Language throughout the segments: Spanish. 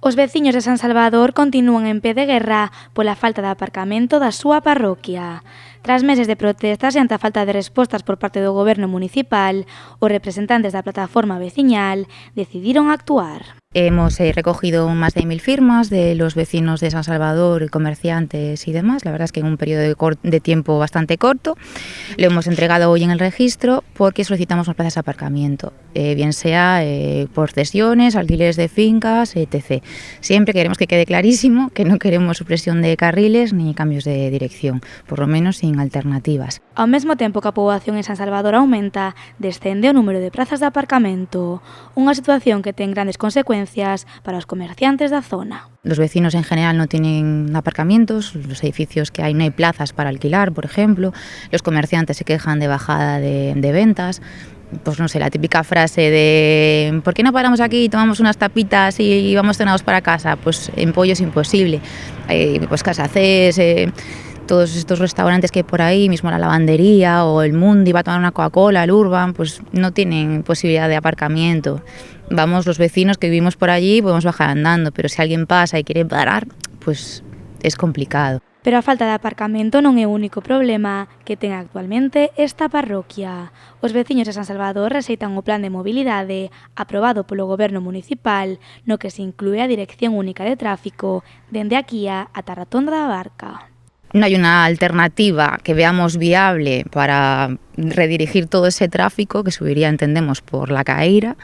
Os veciños de San Salvador continúan en pé de guerra pola falta de aparcamento da súa parroquia. Tras meses de protestas e ante a falta de respostas por parte do goberno municipal, os representantes da plataforma veciñal decidiron actuar. Hemos recogido más de 1000 firmas de los vecinos de San Salvador, comerciantes y demás. La verdad es que en un periodo de tiempo bastante corto. Lo hemos entregado hoy en el registro porque solicitamos más plazas de aparcamiento, bien sea por cesiones, alquileres de fincas, etc. Siempre queremos que quede clarísimo que no queremos supresión de carriles ni cambios de dirección, por lo menos sin alternativas. Ao mesmo tempo que a poboación en San Salvador aumenta, descende o número de prazas de aparcamento, unha situación que ten grandes consecuencias para os comerciantes da zona. Los vecinos en general no tienen aparcamientos, los edificios que hay no hay plazas para alquilar, por ejemplo, los comerciantes se quejan de bajada de ventas. Pues no sé, la típica frase de ¿por qué no paramos aquí y tomamos unas tapitas y vamos cenados para casa? Pues en Pollo es imposible. Pues Casacés, todos estos restaurantes que hay por ahí, mismo la lavandería o el Mundi va a tomar una Coca-Cola, el Urban, pues no tienen posibilidad de aparcamiento. Vamos, los vecinos que vivimos por allí podemos bajar andando, pero si alguien pasa y quiere parar, pues es complicado. Pero a falta de aparcamento non é o único problema que ten actualmente esta parroquia. Os veciños de San Salvador rexeitan o plan de mobilidade aprobado polo goberno municipal no que se inclúe a Dirección Única de Tráfico dende aquí ata a Rotonda da Barca. No hay una alternativa que veamos viable para redirigir todo ese tráfico que subiría, entendemos, por la Caeira,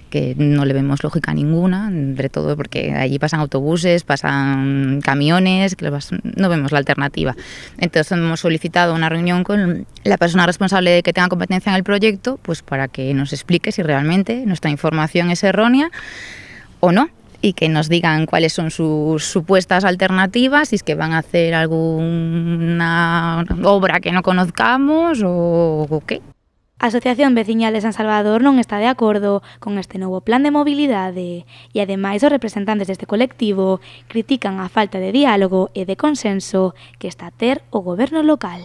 que no le vemos lógica ninguna, sobre todo porque allí pasan autobuses, pasan camiones, que no vemos la alternativa. Entonces hemos solicitado una reunión con la persona responsable que tenga competencia en el proyecto, pues para que nos explique si realmente nuestra información es errónea o no, y que nos digan cuáles son sus supuestas alternativas, si es que van a hacer alguna obra que no conozcamos o qué. A Asociación Veciñal de San Salvador non está de acordo con este novo plan de mobilidade e, ademais, os representantes deste colectivo critican a falta de diálogo e de consenso que está a ter o goberno local.